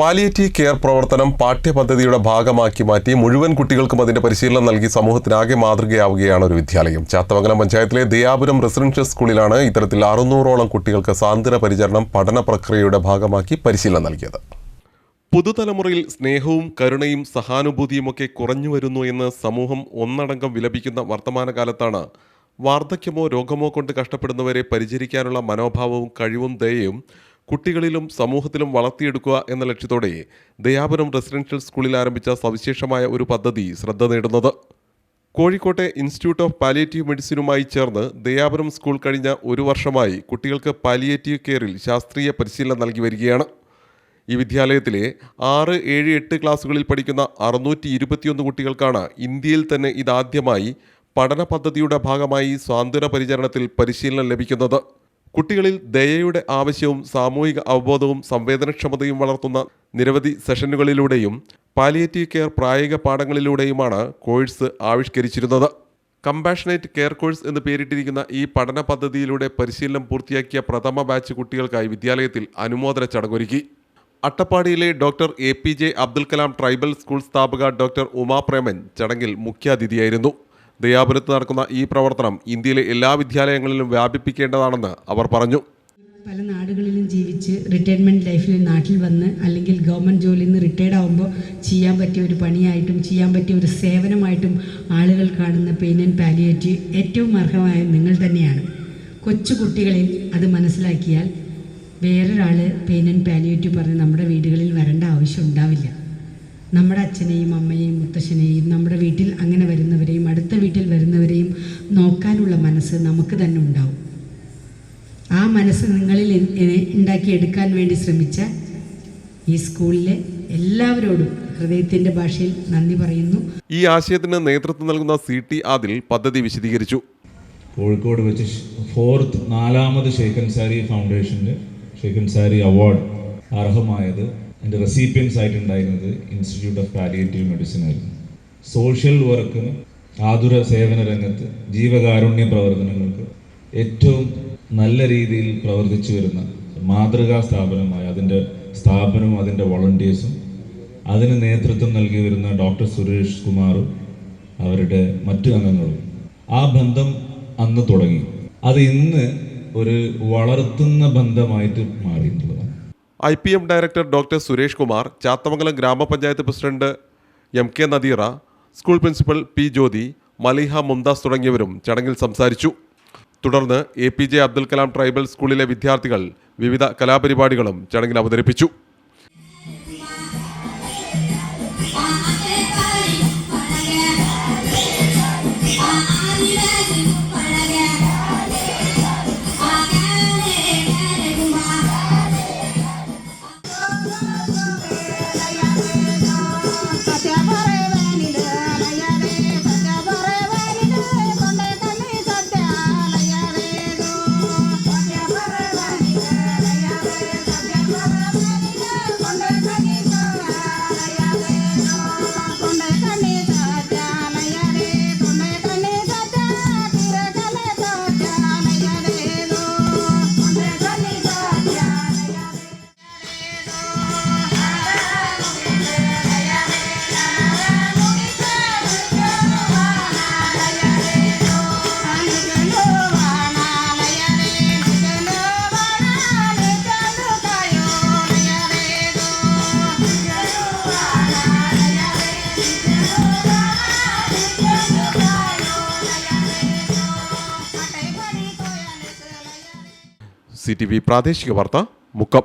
Palliative care പ്രവർത്തനം പാഠ്യപദ്ധതിയുടെ ഭാഗമാക്കി മാറ്റി മുഴുവൻ കുട്ടികൾക്കും അതിന്റെ പരിശീലനം നൽകി സമൂഹത്തിനാകെ മാതൃകയാവുകയാണ് ഒരു വിദ്യാലയം. ചാത്തമംഗലം പഞ്ചായത്തിലെ ദയാപുരം റെസിഡൻഷ്യൽ സ്കൂളിലാണ് ഇത്തരത്തിൽ 600ഓളം കുട്ടികൾക്ക് സാന്ത്വന പരിചരണം പഠന പ്രക്രിയയുടെ ഭാഗമാക്കി പരിശീലനം നൽകിയത്. പുതുതലമുറയിൽ സ്നേഹവും കരുണയും സഹാനുഭൂതിയുമൊക്കെ കുറഞ്ഞു വരുന്നു എന്ന് സമൂഹം ഒന്നടങ്കം വിലപിക്കുന്ന വർത്തമാനകാലത്താണ് വാർദ്ധക്യമോ രോഗമോ കൊണ്ട് കഷ്ടപ്പെടുന്നവരെ പരിചരിക്കാനുള്ള മനോഭാവവും കഴിവും ദയയും കുട്ടികളിലും സമൂഹത്തിലും വളർത്തിയെടുക്കുക എന്ന ലക്ഷ്യത്തോടെ ദയാപുരം റെസിഡൻഷ്യൽ സ്കൂളിൽ ആരംഭിച്ച സവിശേഷമായ ഒരു പദ്ധതി ശ്രദ്ധ നേടുന്നത്. കോഴിക്കോട്ടെ ഇൻസ്റ്റിറ്റ്യൂട്ട് ഓഫ് പാലിയേറ്റീവ് മെഡിസിനുമായി ചേർന്ന് ദയാപുരം സ്കൂൾ കഴിഞ്ഞ ഒരു വർഷമായി കുട്ടികൾക്ക് പാലിയേറ്റീവ് കെയറിൽ ശാസ്ത്രീയ പരിശീലനം നൽകി വരികയാണ്. ഈ വിദ്യാലയത്തിലെ 6, 7, 8 ക്ലാസ്സുകളിൽ പഠിക്കുന്ന 621 കുട്ടികൾക്കാണ് ഇന്ത്യയിൽ തന്നെ ഇതാദ്യമായി പഠന പദ്ധതിയുടെ ഭാഗമായി സാന്ത്വന പരിചരണത്തിൽ പരിശീലനം ലഭിക്കുന്നത്. കുട്ടികളിൽ ദയയുടെ ആവശ്യവും സാമൂഹിക അവബോധവും സംവേദനക്ഷമതയും വളർത്തുന്ന നിരവധി സെഷനുകളിലൂടെയും പാലിയേറ്റീവ് കെയർ പ്രായോഗിക പാഠങ്ങളിലൂടെയുമാണ് കോഴ്സ് ആവിഷ്കരിച്ചിരുന്നത്. കമ്പാഷനേറ്റ് കെയർ കോഴ്സ് എന്ന് പേരിട്ടിരിക്കുന്ന ഈ പഠന പദ്ധതിയിലൂടെ പരിശീലനം പൂർത്തിയാക്കിയ പ്രഥമ ബാച്ച് കുട്ടികൾക്കായി വിദ്യാലയത്തിൽ അനുമോദന ചടങ്ങൊരുക്കി. അട്ടപ്പാടിയിലെ doctor APJ Abdul Kalam tribal school സ്ഥാപക ഡോക്ടർ ഉമാ പ്രേമൻ ചടങ്ങിൽ മുഖ്യാതിഥിയായിരുന്നു. ദയാപുരത്ത് നടക്കുന്ന ഈ പ്രവർത്തനം ഇന്ത്യയിലെ എല്ലാ വിദ്യാലയങ്ങളിലും വ്യാപിപ്പിക്കേണ്ടതാണെന്ന് അവർ പറഞ്ഞു. പല നാടുകളിലും ജീവിച്ച് റിട്ടയർമെൻറ്റ് ലൈഫിൽ നാട്ടിൽ വന്ന് അല്ലെങ്കിൽ ഗവൺമെൻറ് ജോലിയിൽ നിന്ന് റിട്ടയർഡ് ആകുമ്പോൾ ചെയ്യാൻ പറ്റിയ ഒരു പണിയായിട്ടും ചെയ്യാൻ പറ്റിയ ഒരു സേവനമായിട്ടും ആളുകൾ കാണുന്ന പെയിൻ ആൻഡ് പാലിയേറ്റീവ് ഏറ്റവും അർഹമായ നിങ്ങൾ തന്നെയാണ്. കൊച്ചു കുട്ടികളിൽ അത് മനസ്സിലാക്കിയാൽ വേറൊരാൾ പെയിൻ ആൻഡ് പാലിയേറ്റീവ് പറഞ്ഞ് നമ്മുടെ വീടുകളിൽ വരേണ്ട ആവശ്യം ഉണ്ടാവില്ല. നമ്മുടെ അച്ഛനെയും അമ്മയെയും മുത്തശ്ശനെയും നമ്മുടെ വീട്ടിൽ അങ്ങനെ വരുന്നവരെയും അടുത്ത വീട്ടിൽ വരുന്നവരെയും നോക്കാനുള്ള മനസ്സ് നമുക്ക് തന്നെ ഉണ്ടാവും. ആ മനസ്സ് നിങ്ങളിൽ ഉണ്ടാക്കിയെടുക്കാൻ വേണ്ടി ശ്രമിച്ച ഈ സ്കൂളിലെ എല്ലാവരോടും ഹൃദയത്തിൻ്റെ ഭാഷയിൽ നന്ദി പറയുന്നു. ഈ ആശയത്തിന് നേതൃത്വം നൽകുന്ന CT ആദിൽ പദ്ധതി വിശദീകരിച്ചു. കോഴിക്കോട് വെച്ച് 4ാമത് ഷെയ്ഖ് അൻസാരി ഫൗണ്ടേഷൻ്റെ ഷെയ്ഖ് അൻസാരി അവാർഡ് അർഹമായത് അതിൻ്റെ റെസിപ്പിയൻസ് ആയിട്ടുണ്ടായിരുന്നത് ഇൻസ്റ്റിറ്റ്യൂട്ട് ഓഫ് പാലിയേറ്റീവ് മെഡിസിൻ ആയിരുന്നു. സോഷ്യൽ വർക്കിന്, ആതുര സേവന രംഗത്ത്, ജീവകാരുണ്യ പ്രവർത്തനങ്ങൾക്ക് ഏറ്റവും നല്ല രീതിയിൽ പ്രവർത്തിച്ചു വരുന്ന മാതൃകാ സ്ഥാപനമായ അതിൻ്റെ സ്ഥാപനവും അതിൻ്റെ വോളണ്ടിയേഴ്സും അതിന് നേതൃത്വം നൽകി വരുന്ന ഡോക്ടർ സുരേഷ് കുമാറും അവരുടെ മറ്റു അംഗങ്ങളും ആ ബന്ധം അന്ന് തുടങ്ങി. അത് ഇന്ന് ഒരു വളർത്തുന്ന ബന്ധമായിട്ട് മാറിയിട്ടുള്ളതാണ്. IPM director doctor Suresh Kumar, Chathamangalam ഗ്രാമപഞ്ചായത്ത് president MK Nadeera, school principal P Jyothi, Maliha Mumtaz തുടങ്ങിയവരും ചടങ്ങിൽ സംസാരിച്ചു. തുടർന്ന് APJ അബ്ദുൽ കലാം ട്രൈബൽ സ്കൂളിലെ വിദ്യാർത്ഥികൾ വിവിധ കലാപരിപാടികളും ചടങ്ങിൽ അവതരിപ്പിച്ചു. CTV പ്രാദേശിക വാർത്ത മുക്കം.